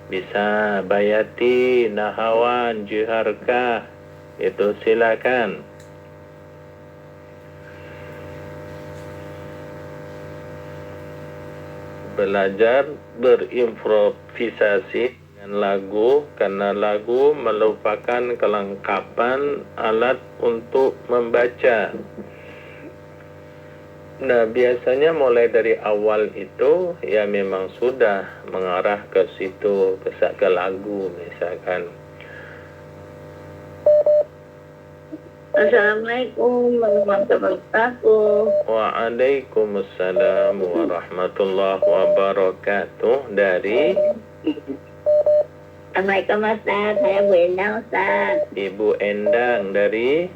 Bisa Bayati, Nahawan, Jiharkah, itu silakan. Belajar berimprovisasi dengan lagu, karena lagu merupakan kelengkapan alat untuk membaca. Nah, biasanya mulai dari awal itu ya memang sudah mengarah ke situ, ke lagu misalkan. Assalamualaikum warahmatullahi wabarakatuh. Waalaikumsalam warahmatullahi wabarakatuh. Dari Assalamualaikum Ustaz, saya Bu Endang Ustaz. Ibu Endang dari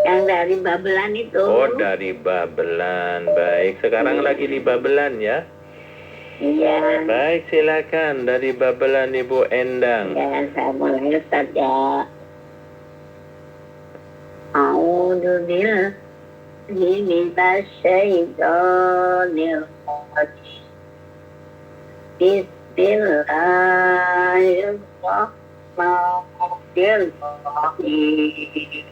Yang dari Babelan itu. Oh, dari Babelan. Baik, sekarang lagi di Babelan ya? Iya. Baik, silakan dari Babelan Ibu Endang. Ya, saya mulai Ustaz ya. A'udzu billahi minasyaitonir rajim. Bismillahirrahmanirrahim.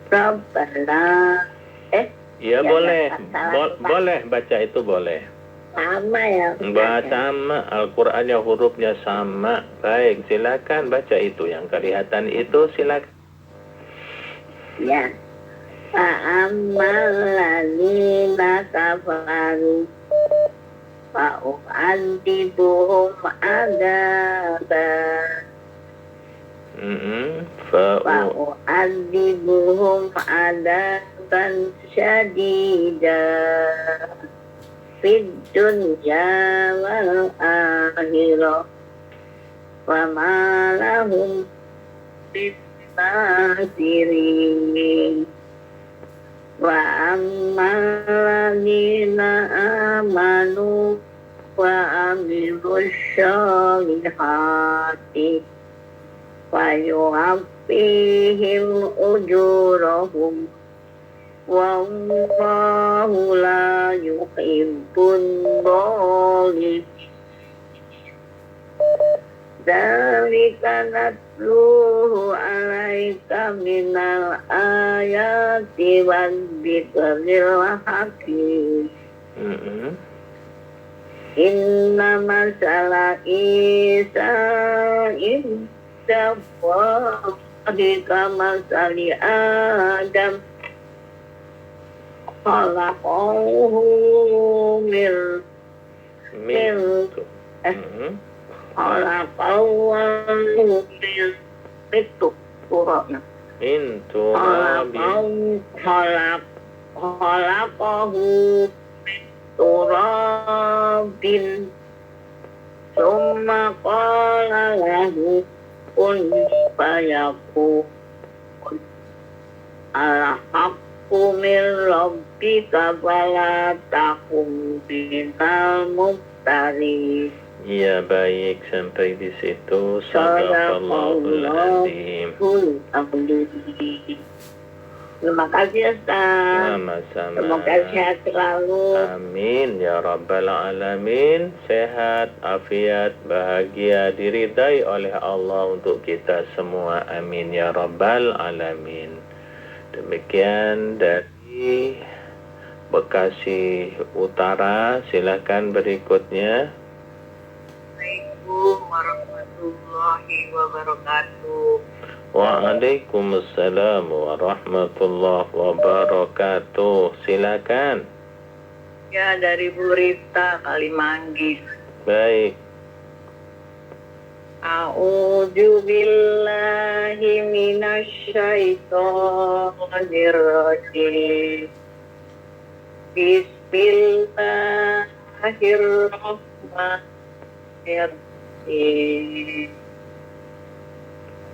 Rabbana Ya, boleh. Boleh baca itu boleh. Sama ya. Sama, Al-Qur'annya hurufnya sama. Baik, silakan baca itu yang kelihatan itu, silakan. Ya. Fa'ammal ladzina kafaru fa'u'adzibuhum adzaban. Fa'u'adzibuhum adzaban syadidan fid dunya wal akhirah wa ma lahum min nasirin. Wa ammal ladzina amanu wa amilus sholihati wa yuwaffihim ujurahum wallahu la yuhibbun dhalimin. Dzalika natluhu 'alaika minal ayati wadh-dhikril hakim. Inna masala Isa inda Allahi kamasali Adam khalaqahu min khalaqahu min turabin summa qala lahu kun fayakun. Al-haqqu min rabbika fala takun minal mumtarin. Ya, baik, sampai di situ. Shadaqallahul azim. Terima kasih Ustaz. Sama-sama. Semoga sehat selalu. Amin ya rabbal alamin. Sehat, afiat, bahagia, diridai oleh Allah untuk kita semua. Amin ya rabbal alamin. Demikian dari Bekasi Utara. Silakan berikutnya. Assalamualaikum warahmatullahi wabarakatuh. Waalaikumsalam warahmatullahi wabarakatuh. Silakan. Ya, dari Bu Rita Kalimanggis. Baik. A'udzu billahi minasyaitonir rajim. Bismillahirrahmanirrahim.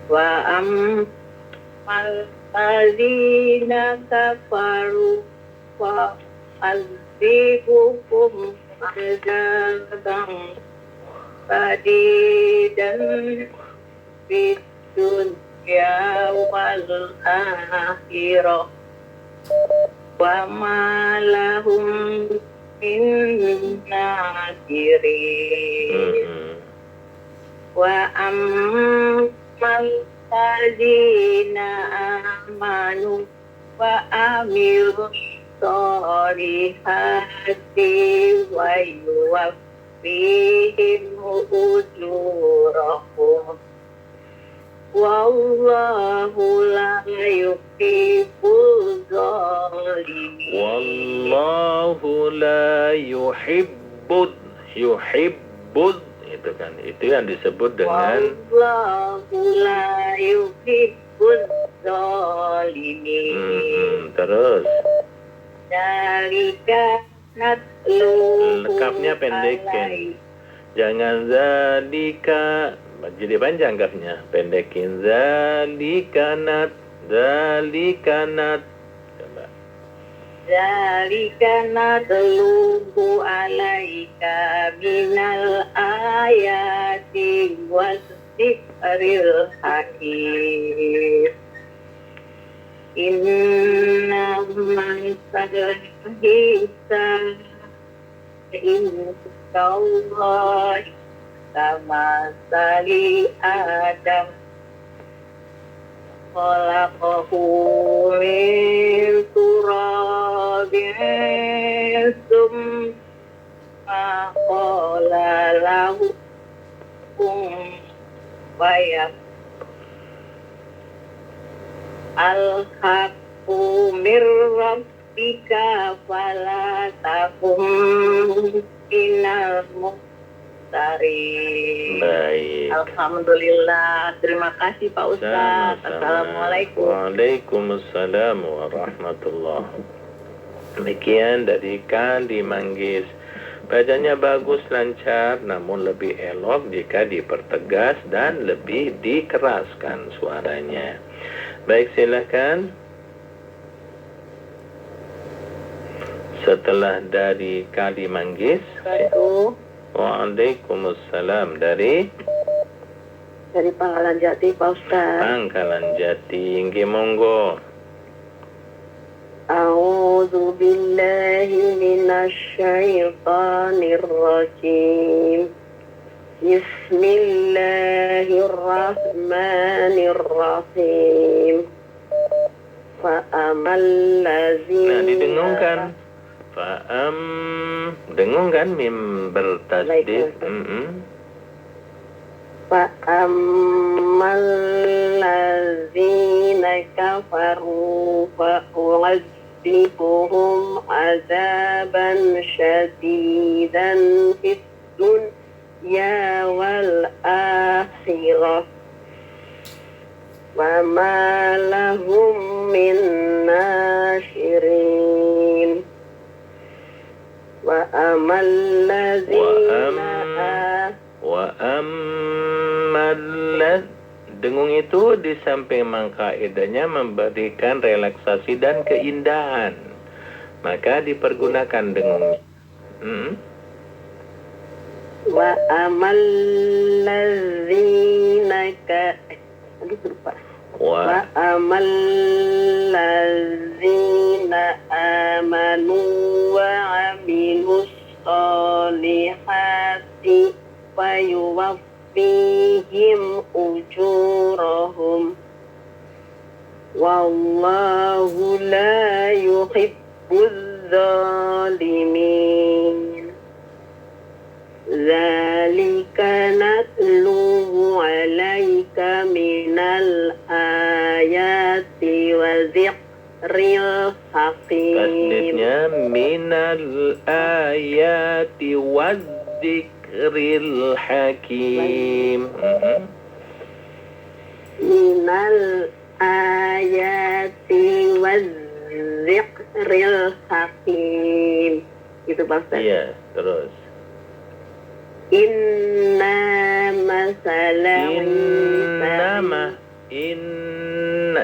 Wa ammal ladzina kafaru wa azibuhum adzaban shadidan fid dunya wal akhirah wa ma lahum min nasirin. wa ammal ladzina amanu wa amilus solihati wa yuwaffihim ujurahum wallahu la yuhibbul zalimin. Wallahu la yuhibbud itu kan, itu yang disebut dengan wallahu la yuhibbul zalimin. Terus Dalika natluhu lekapnya pendekin, jangan zalika jadi panjang kafnya, pendekin zalika nat. Coba Zalika natluhu alaika minal ayati wadzikril hakim. Inna man sadahisa innallaha sama sali Adam khalaqahu min turabin summa qala lahu kun fayakun al-haqqu mir rabbika fala takum minal mumtarin. baik. Alhamdulillah, terima kasih Pak Ustaz. Assalamualaikum. Waalaikumsalam warahmatullahi. Demikian dari Kali Manggis. Bacanya bagus, lancar, namun lebih elok jika dipertegas dan lebih dikeraskan suaranya. Baik, silakan. Setelah dari Kali Manggis. Waalaikumsalam. Dari Pangkalan Jati Pak Ustaz. Pangkalan Jati. Inggih monggo. A'udzu billahi minasy syaithanir rajim. Bismillahirrahmanirrahim. Fa'amal ladzina Didengungkan. Dengungkan mim bertasdid. Fa'amal ladzina kafaru fa'u'adzibuhum azaban syadidan fid dunya wal akhirah wa ma lahum min nashirin wa amal ladzina dengung itu di samping mangkaidahnya memberikan relaksasi dan keindahan, maka dipergunakan dengungnya. Wa amal ladzina wa amal ladzina amanu wa amilus solihati fayuwaffihim ujurahum wallahu la yuhibbuz zalimin. Zalika natluhu alaika minal ayati wa zikril hakim. Tasdidnya minal ayati wa zikril hakim. Minal ayati wa zikril hakim. Gitu Pak Ustaz. Iya, terus.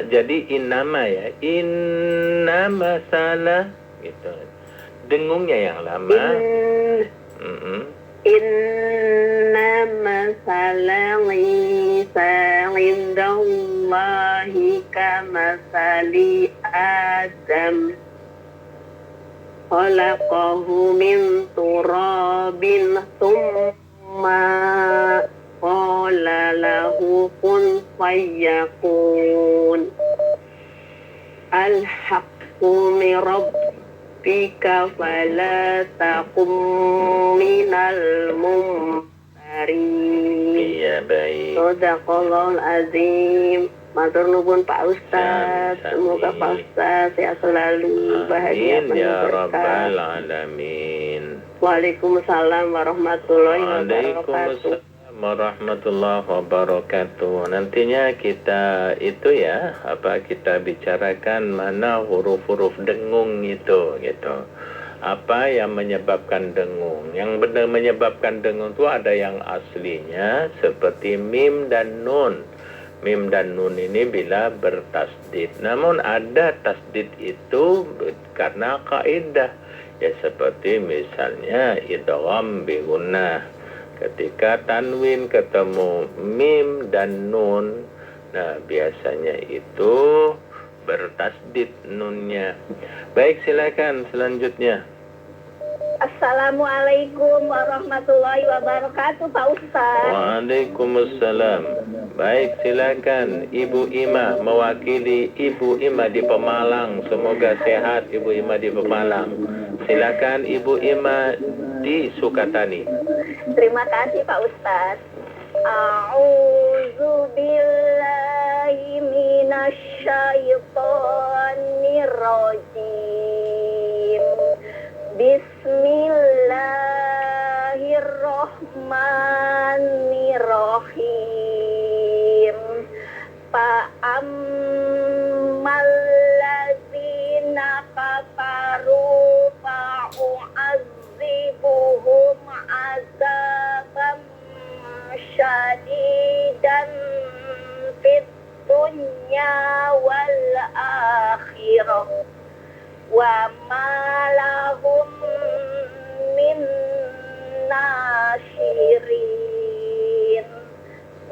Jadi innama ya, inna masalah gitu. Dengungnya yang lama. Inna masalah Isa indallahi kamasali Adam khalaqahu min turabin thumma qala فيكون الحق من ربك فلا تكن من الممترين. Iya, baik. Sadaqallahul azim. Matur nuwun Pak Ustadz. Semoga Pak Ustadz sehat selalu, bahagia Amin ya penuh rabbal berkah. alamin. Waalaikumsalam warahmatullahi wabarakatuh. Waalaikumsalam warahmatullahi wabarakatuh. Nantinya kita itu ya, kita bicarakan mana huruf-huruf dengung itu gitu. Apa yang menyebabkan dengung? Yang benar menyebabkan dengung itu ada yang aslinya seperti mim dan nun. Mim dan nun ini bila bertasdid. Namun ada tasdid itu karena kaidah. Ya seperti misalnya idgham bi gunnah. Ketika tanwin ketemu mim dan nun, nah biasanya itu bertasdid nunnya. Baik, silakan selanjutnya. Assalamualaikum warahmatullahi wabarakatuh Pak Ustadz. Waalaikumsalam. Baik, silakan Ibu Ima mewakili Ibu Ima di Pemalang. Semoga sehat Ibu Ima di Pemalang. Silakan Ibu Ima di Sukatani. Terima kasih Pak Ustadz. A'udzu billahi minasyaitonir rajim. Bismillahirrahmanirrahim. Fa'ammal ladzina kafaru fa'u'adzibuhum 'adzaban syadidan fid dunya wal akhirah wa ma lahum min nasyirin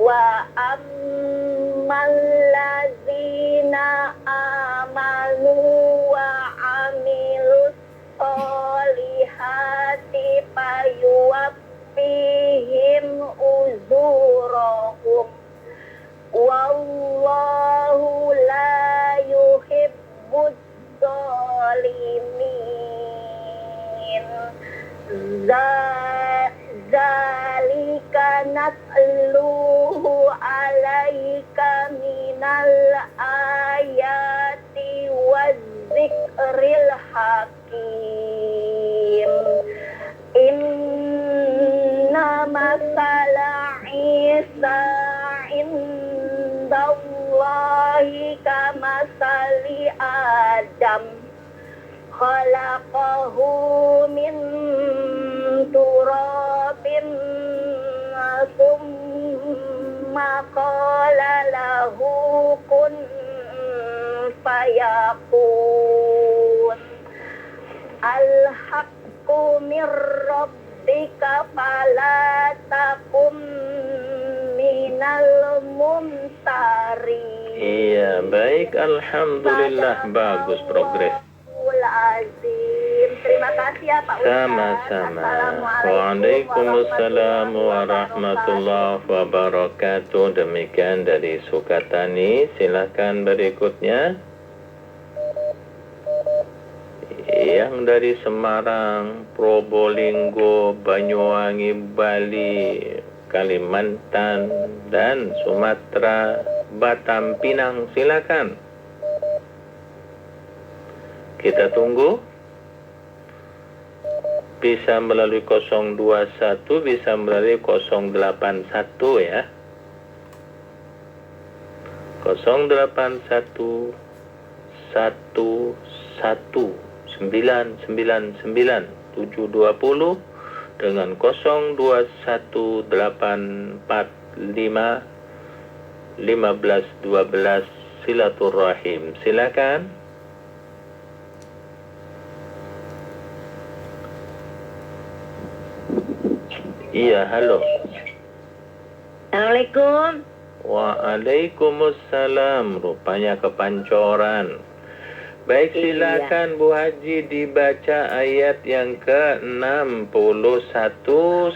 wa ammal ladzina amanu wa amilus solihati fayuwaffihim uzurahum wallahu la yuhibbud zalimin. Zalika nas'luhu alaika minal ayati wa zikril hakim. Inna masala Isa indallahi kamasali Adam khalaqahu min turabin summa qala lahu kun fayakun. Al-haqqu min rabbika fala takum minal mumtarin. Iya, baik, alhamdulillah, bagus progres. Azim. Terima kasih ya Pak Ustadz. Sama-sama. Waalaikumsalam warahmatullahi wabarakatuh. Demikian dari Sukatani. Silakan berikutnya. Yang dari Semarang, Probolinggo, Banyuwangi, Bali, Kalimantan, dan Sumatera, Batam, Pinang. Silakan. Kita tunggu. Bisa melalui 021, bisa melalui 081 ya. 081 11 999 720 dengan 021 845 1512 silaturahim. Silakan. Iya, halo. Assalamualaikum. Waalaikumsalam. Rupanya kepancoran. Baik, silakan Bu Haji dibaca ayat yang ke-61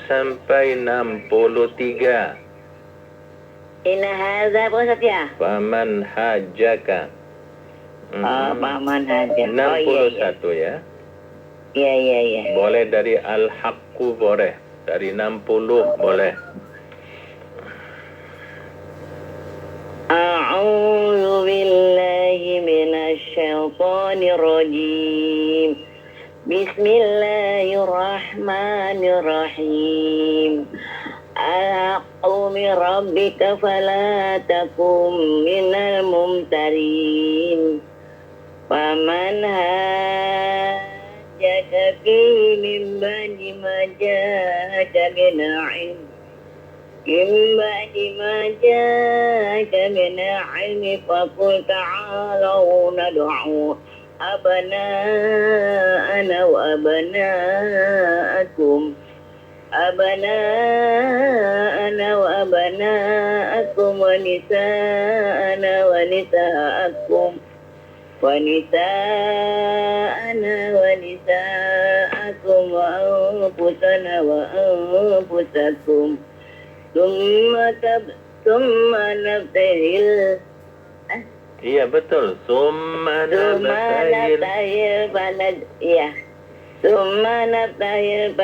sampai 63. Inna hadza Pak Ustadz ya. Faman hajjaka. Paman haja. 61 ya. Iya. Boleh dari al-haqqu, boleh. Dari 60 boleh. A'udzu billahi minasy syaithanir rajim. Bismillahirrahmanirrahim. Al-haqqu min rabbika fala takum minal mumtarin. Faman hajjaka fihi min ba'di ma ja'aka min ilmi faqul ta'alau nad'u abna'ana wa abna'akum wa nisa'ana wa nisa'akum wa anfusana wa anfusakum Summa nabtahil. Iya betul. Summa nabtahil fanaja'alak. Summa nabtahil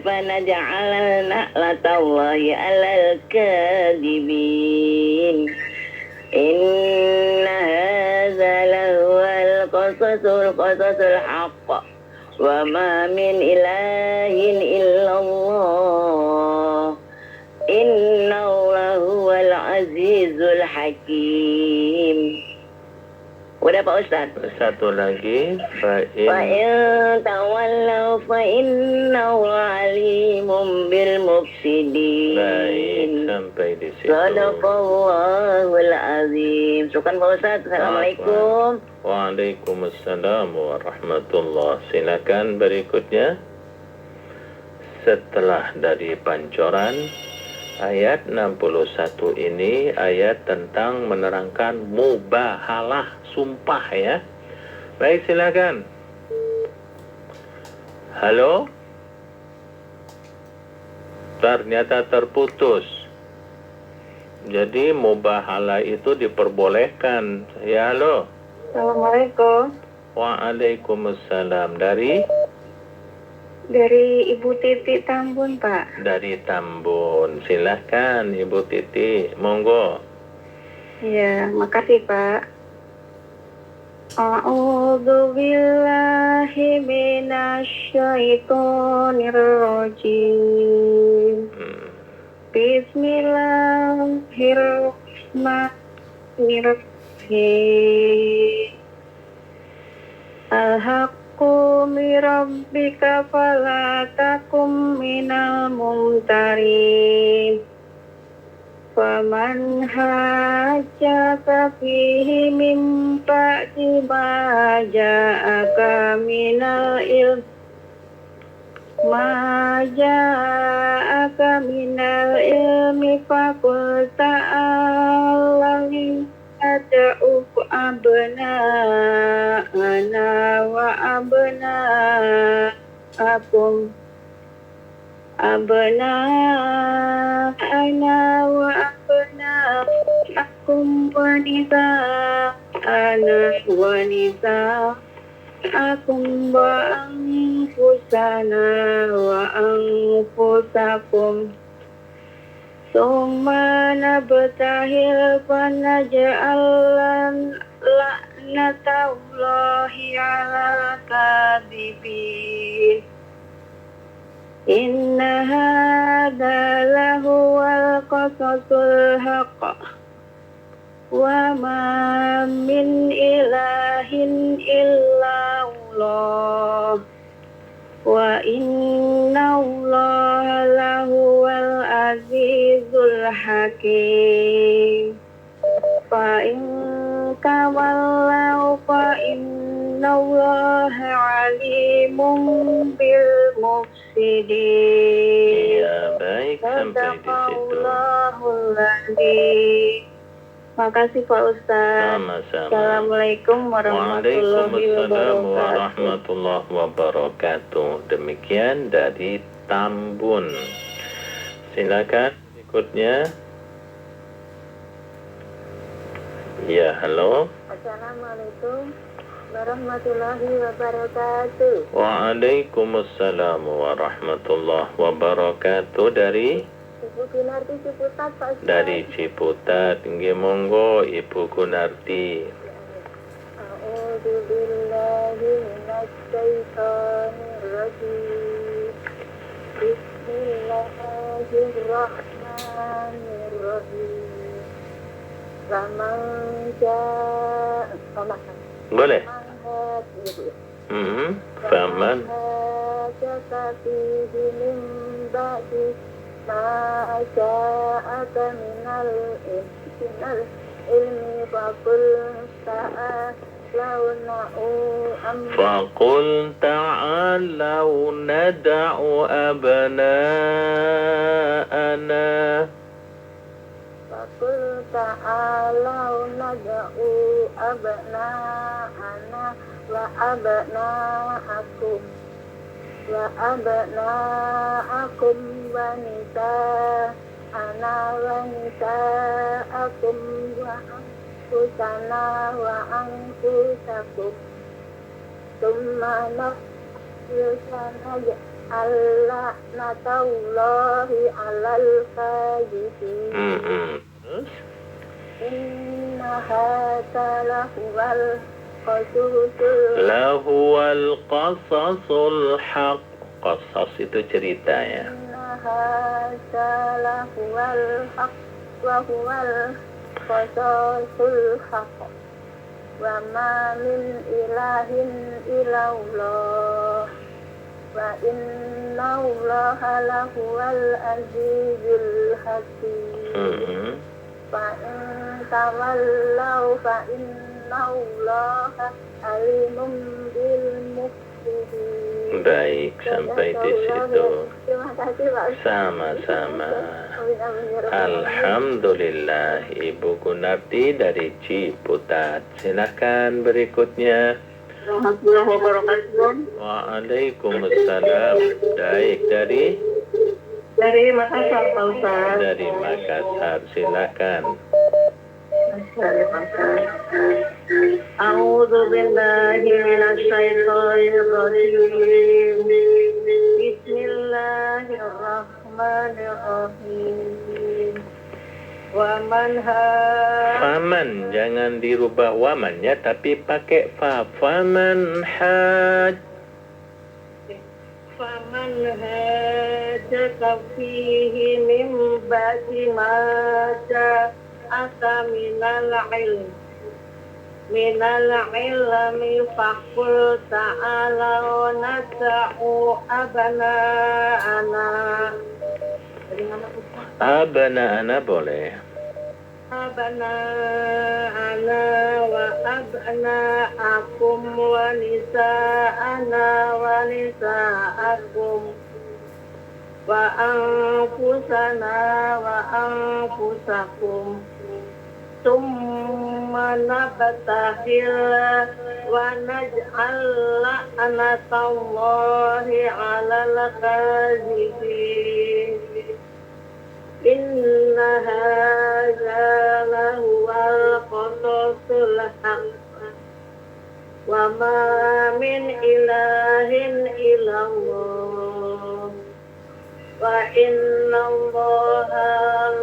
fanaja'al na'latallahi 'alal kadibin. Inna hadza lahuwal qasasul haqq. Wa ma min ilahin illallah. Innahu huwal azizul hakim. Udah Pak Ustadz. Satu lagi. Fa in tawallaw fa innahu alimun bil mufsidin. Baik, sampai di situ. Shadaqallahul azim. Syukran Pak Ustadz. Assalamualaikum. Waalaikumsalam warahmatullah. Silakan berikutnya. Setelah dari pancoran ayat 61 ini ayat tentang menerangkan mubahalah, sumpah ya. Baik, silakan. Halo? Ternyata terputus. Jadi mubahalah itu diperbolehkan. Ya, halo. Assalamualaikum. Waalaikumsalam. Dari Ibu Titi Tambun, Pak. Dari Tambun. Silahkan Ibu Titi, monggo. Iya, makasih Pak. A'udzu billahi minasy syaithanir rajim. Bismillahirrahmanirrahim. Al-haqqu min rabbika fala takum minal mumtarin. Faman hajjaka fihi min ba'di ma ja'aka minal ilmi faqul ta'ala ad'u abna'ana wa abna'akum wa nisa'akum wa anfusana wa anfusakum. Summa nabtahil fanaj'al la'natallahi 'alal kadhibin. Inna hadza lahuwal qasasul haqq. Wa ma min ilahin illallah. Wa inna allaha lahuwal azizul hakim. Fa in tawallaw fa inna allaha alimun bil mufsidin. Iya, baik, sampai di situ. Sadaqallahul adzim. Makasih Pak Ustadz. Sama-sama. Assalamualaikum warahmatullahi Waalaikumsalam wabarakatuh. warahmatullahi wabarakatuh. Demikian dari Tambun. Silakan berikutnya. Ya, halo. Assalamualaikum warahmatullahi wabarakatuh. Waalaikumsalam warahmatullahi wabarakatuh. Dari Ibu Gunarti Ciputat Pak Ustadz. dari Ciputat. Nggih, monggo Ibu Gunarti. A'udzu billahi minasy syaithanir rajim. Bismillahirrahmanirrahim. Faman jaa Boleh? faman Faman hajaka fihi min ba'di ma ja'aka minal ilmi faqul ta'alawna فقل تعالوا ندع أبناءنا faqul ta'alaw nad'u abna'ana wa abna'akum wa nisa'ana wa nisa'akum wa anfusana wa anfusakum thumma nafsana Allah nataullahi alal kadhibin. Terus? Inna hadza lahuwal qasasul Lahuwal qasasul haq. Qasas itu cerita ya. Inna hadza lahuwal haq wa huwal qasasul haq wa ma min ilahin illallah wa inna allaha lahuwal azizul hakim. Fa'in tawallau fa'innallaha alimun bil mufsidin. Baik, sampai di situ. Terima kasih Pak Ustaz. Sama-sama. Amin, amin, ya Rabbal alamin. Alhamdulillah, Ibu Gunarti dari Ciputat. Silakan berikutnya. Warahmatullahi wabarakatuh. Waalaikumsalam. Baik, dari Makassar Pak Ustaz. dari Makassar. Silakan. A'udzu billahi minasy syaithanir rajim. Bismillahirrahmanirrahim. Wa man Faman, jangan dirubah wamannya, tapi pakai fa. Faman haj. faman hajaka fihi min ba'di ma ja'aka minal ilmi faqul ta'ala nad'u abna'ana. Abna'ana boleh. Abna'ana wa abna'akum wa nisa'ana wa nisa'akum wa anfusana wa anfusakum summa nabtahil wa naj'al la'natallahi 'alal kadhibin. Inna hadza lahuwal qasasul haqq wa ma min ilahin illallah wa inna allaha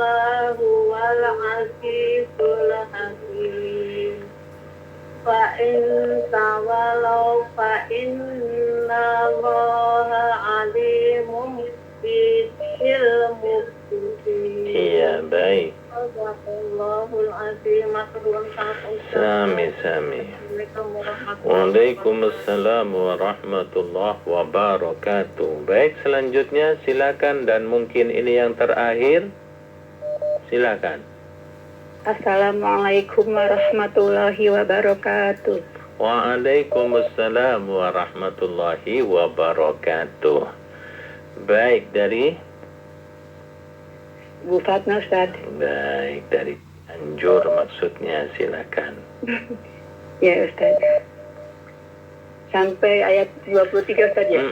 lahuwal azizul hakim. Fa in tawallaw fa inna allaha alimun bil mufsidin. Iya, baik. Allahul azim. Sami-sami. Waalaikumsalam warahmatullahi wabarakatuh. Baik, selanjutnya silakan, dan mungkin ini yang terakhir. Silakan. Assalamualaikum warahmatullahi wabarakatuh. Waalaikumsalam warahmatullahi wabarakatuh. Baik, dari Bu Fatma Ustaz. baik dari Anjur maksudnya, silakan. Ya Ustaz. Sampai ayat 23 Ustaz ya?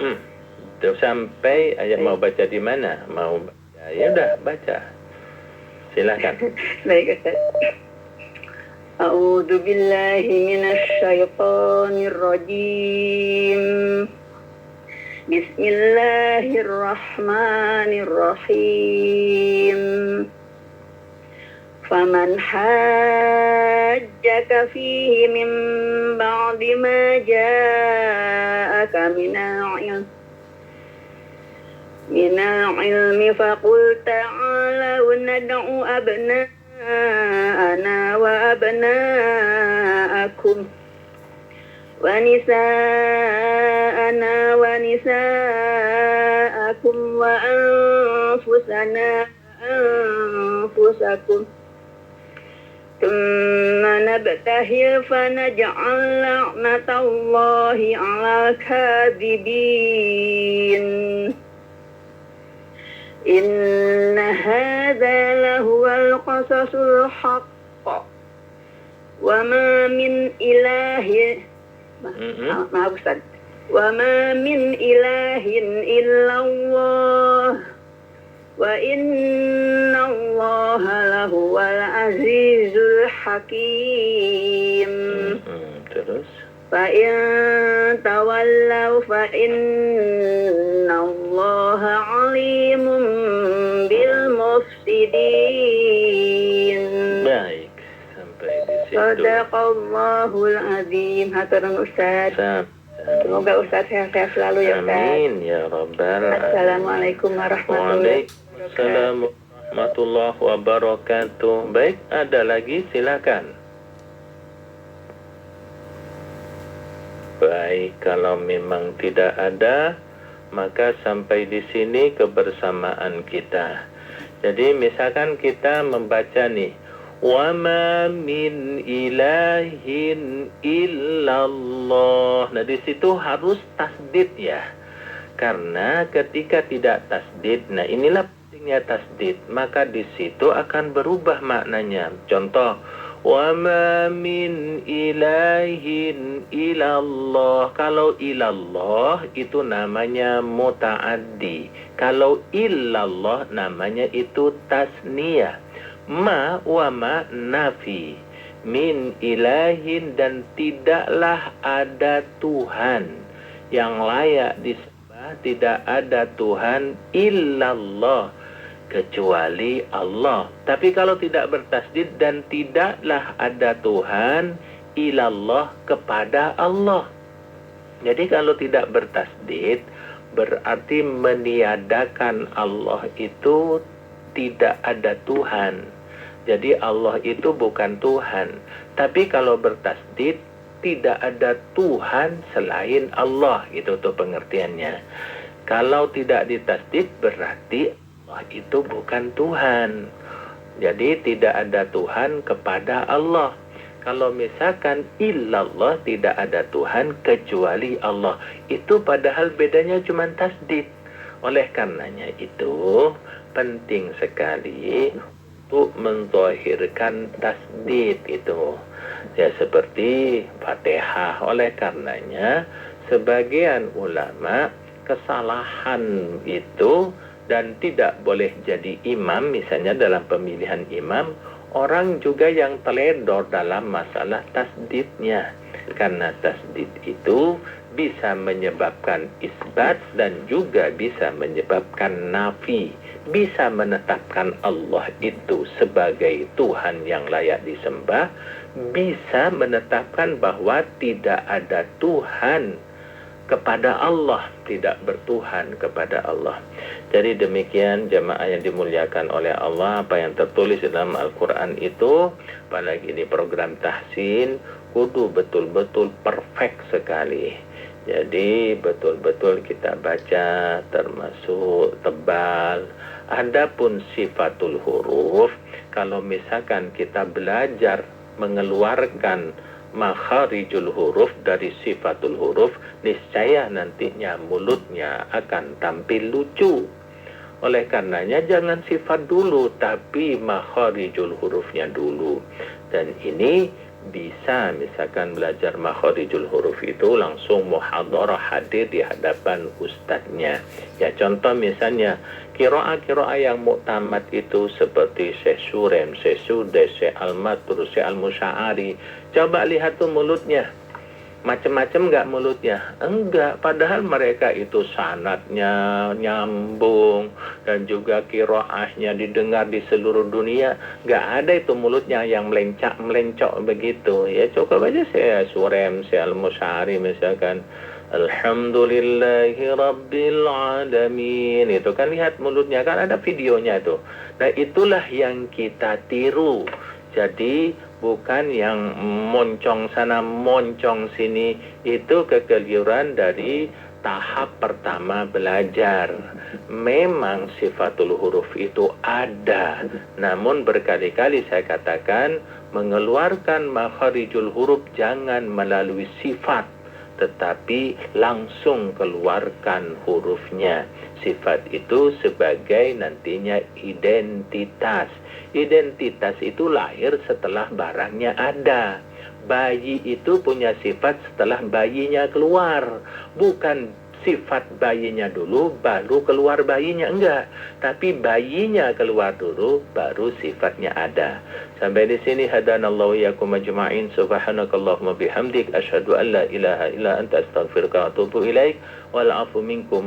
Tuh, sampai ayat mau baca di mana? Mau baca? Ya udah baca. Silakan. Baik Ustaz. A'udzu billahi minasy syaithanir rajim. Bismillahirrahmanirrahim. Faman hajjaka fihi min ba'di ma ja'aka minal ilmi faqul ta'alau nad'u abna'ana wa abna'akum wa nisa'ana wa nisa'akum wa anfusana anfusakum thumma nabtahil fanaj'al la'natallahi 'alal kadhibin. Inna hadza lahuwal qasasul haqq wa ma min ilahin maaf Ustaz, wa ma min ilahin illallah wa innallaha lahuwal azizul hakim. Terus fa in tawallaw fa innallaha alimun bil mufsidin. baik, sampai di situ. Sadaqallahul azim. Haturun Ustaz. Semoga Ustaz sehat-sehat selalu ya Ustaz. Amin ya rabbal alamin. Assalamualaikum warahmatullahi Waalaikumsalam warahmatullahi wabarakatuh. Baik, ada lagi, silakan. Baik, kalau memang tidak ada, maka sampai di sini kebersamaan kita. Jadi misalkan kita membaca nih, wa ma min ilahin illallah. Nah, di situ harus tasdid ya. Karena ketika tidak tasdid, nah inilah pentingnya tasdid, maka di situ akan berubah maknanya. Contoh, wa ma min ilahin ilallah. Kalau ilallah itu namanya muta'addi. Kalau illallah namanya itu tasniyah. Ma wa ma nafi. Min ilahin, dan tidaklah ada Tuhan yang layak disembah, tidak ada Tuhan illallah, kecuali Allah. Tapi kalau tidak bertasdid, dan tidaklah ada Tuhan ilallah, kepada Allah. Jadi kalau tidak bertasdid berarti meniadakan Allah itu tidak ada Tuhan. Jadi Allah itu bukan Tuhan. Tapi kalau bertasdid, tidak ada Tuhan selain Allah, gitu tuh pengertiannya. Kalau tidak ditasdid berarti Allah itu bukan Tuhan. Jadi tidak ada Tuhan kepada Allah. Kalau misalkan illallah, tidak ada Tuhan kecuali Allah, itu padahal bedanya cuma tasdid. Oleh karenanya itu penting sekali untuk menzahirkan tasdid itu. Ya seperti Fatihah. Oleh karenanya sebagian ulama kesalahan itu dan tidak boleh jadi imam, misalnya dalam pemilihan imam, orang juga yang teledor dalam masalah tasdidnya. Karena tasdid itu bisa menyebabkan isbat dan juga bisa menyebabkan nafi. Bisa menetapkan Allah itu sebagai Tuhan yang layak disembah, bisa menetapkan bahwa tidak ada Tuhan kepada Allah, tidak bertuhan kepada Allah. Jadi demikian jemaah yang dimuliakan oleh Allah, apa yang tertulis dalam Al-Quran itu, apalagi di program tahsin, kudu betul-betul perfect sekali. Jadi betul-betul kita baca, termasuk tebal. Adapun sifatul huruf, kalau misalkan kita belajar mengeluarkan makharijul huruf dari sifatul huruf, niscaya nantinya mulutnya akan tampil lucu. Oleh karenanya jangan sifat dulu, tapi makharijul hurufnya dulu. Dan ini bisa misalkan belajar makharijul huruf itu langsung muhadharah, hadir di hadapan ustadznya. Ya contoh misalnya qiraah yang muktamad itu seperti Syekh Surem, Syekh Sudes, Syekh Al-Matur, Syekh Al-Musya'ari. Coba lihat tuh mulutnya. Macam-macam enggak mulutnya? Enggak, padahal mereka itu sanadnya nyambung dan juga qiraahnya didengar di seluruh dunia. Enggak ada itu mulutnya yang melencak-melencok begitu. Ya coba aja saya Surem, saya Al-Musya'ari misalkan. Alhamdulillahi Rabbil Alamin. Itu kan lihat mulutnya, kan ada videonya itu. Nah itulah yang kita tiru. Jadi bukan yang moncong sana moncong sini. Itu kekeliruan dari tahap pertama belajar. Memang sifatul huruf itu ada, namun berkali-kali saya katakan mengeluarkan makharijul huruf jangan melalui sifat, tetapi langsung keluarkan hurufnya. Sifat itu sebagai nantinya identitas. Identitas itu lahir setelah barangnya ada. Bayi itu punya sifat setelah bayinya keluar. Bukan sifat bayinya dulu, baru keluar bayinya. Enggak. Tapi bayinya keluar dulu, baru sifatnya ada. Sampai di sini hadanallahu iyyakum ajma'in. Subhanakallahumma bihamdik asyhadu an la ilaha illa anta astaghfiruka wa atubu ilaik. Wal 'afu minkum.